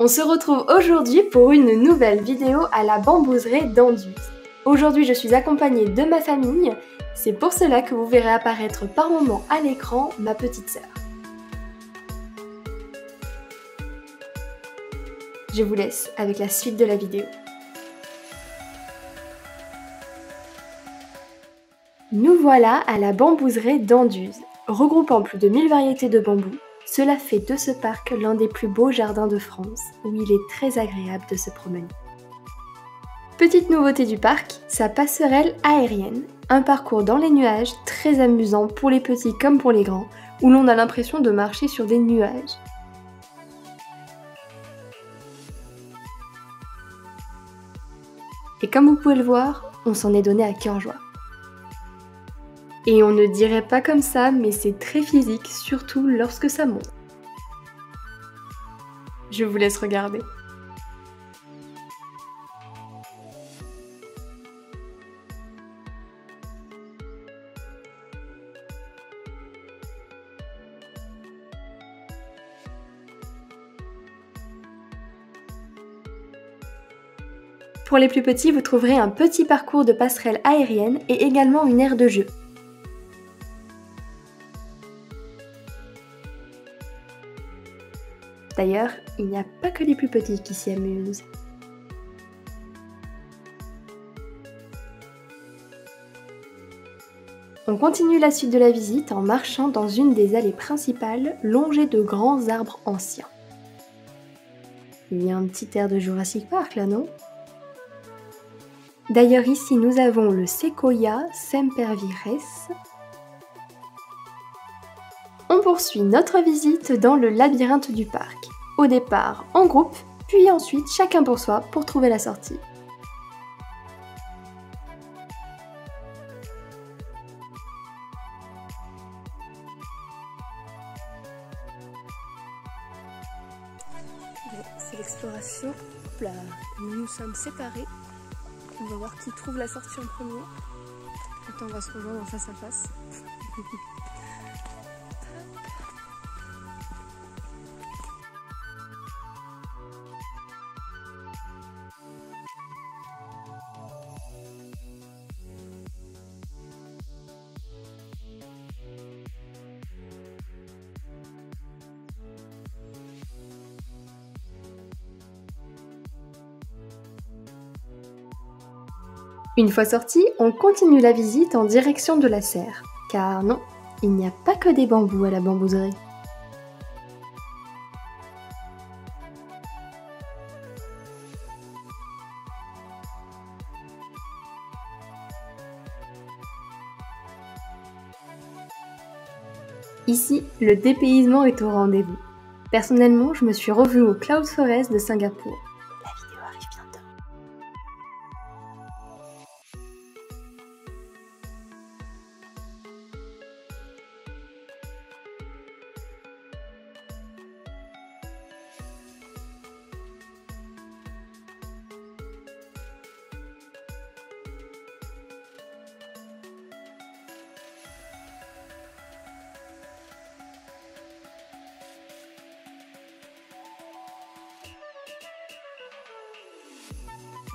On se retrouve aujourd'hui pour une nouvelle vidéo à la bambouserie d'Anduze. Aujourd'hui je suis accompagnée de ma famille, c'est pour cela que vous verrez apparaître par moments à l'écran ma petite sœur. Je vous laisse avec la suite de la vidéo. Nous voilà à la bambouserie d'Anduze. Regroupant plus de 1000 variétés de bambous, cela fait de ce parc l'un des plus beaux jardins de France, où il est très agréable de se promener. Petite nouveauté du parc, sa passerelle aérienne, un parcours dans les nuages très amusant pour les petits comme pour les grands, où l'on a l'impression de marcher sur des nuages. Et comme vous pouvez le voir, on s'en est donné à cœur joie. Et on ne dirait pas comme ça, mais c'est très physique, surtout lorsque ça monte. Je vous laisse regarder. Pour les plus petits, vous trouverez un petit parcours de passerelle aérienne et également une aire de jeu. D'ailleurs, il n'y a pas que les plus petits qui s'y amusent. On continue la suite de la visite en marchant dans une des allées principales longées de grands arbres anciens. Il y a un petit air de Jurassic Park là, non? D'ailleurs ici nous avons le Sequoia sempervirens. On poursuit notre visite dans le labyrinthe du parc, au départ en groupe, puis ensuite chacun pour soi pour trouver la sortie. C'est l'exploration. Hop là, nous nous sommes séparés. On va voir qui trouve la sortie en premier. Attends, on va se rejoindre en face à face. Une fois sorti, on continue la visite en direction de la serre. Car non, il n'y a pas que des bambous à la bambouserie. Ici, le dépaysement est au rendez-vous. Personnellement, je me suis revue au Cloud Forest de Singapour. La vidéo arrive bientôt.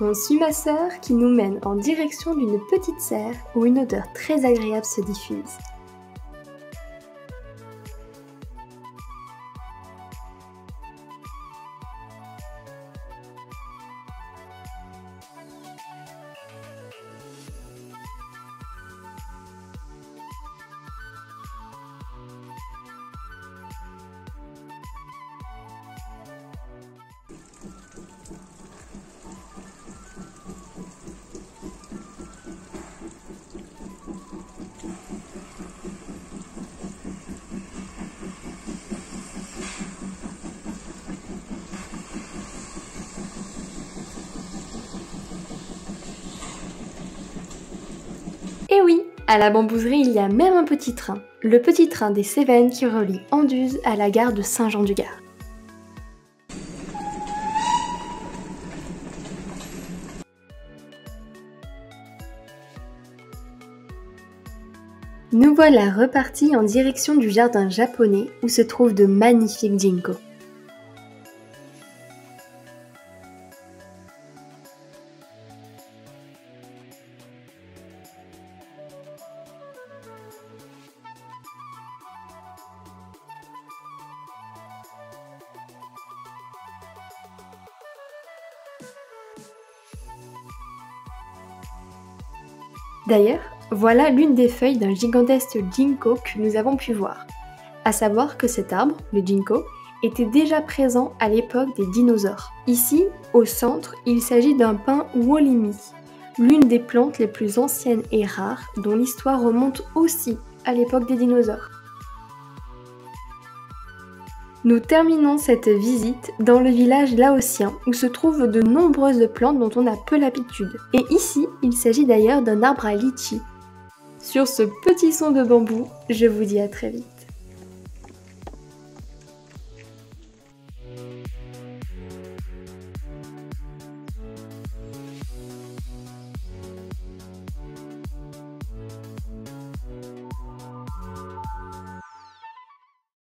On suit ma sœur qui nous mène en direction d'une petite serre où une odeur très agréable se diffuse. Et oui, à la bambouserie, il y a même un petit train, le petit train des Cévennes qui relie Anduze à la gare de Saint-Jean-du-Gard. Nous voilà repartis en direction du jardin japonais où se trouvent de magnifiques ginkgos. D'ailleurs, voilà l'une des feuilles d'un gigantesque ginkgo que nous avons pu voir. À savoir que cet arbre, le ginkgo, était déjà présent à l'époque des dinosaures. Ici, au centre, il s'agit d'un pin Wollemi, l'une des plantes les plus anciennes et rares dont l'histoire remonte aussi à l'époque des dinosaures. Nous terminons cette visite dans le village laotien où se trouvent de nombreuses plantes dont on a peu l'habitude. Et ici, il s'agit d'ailleurs d'un arbre à litchi. Sur ce petit son de bambou, je vous dis à très vite.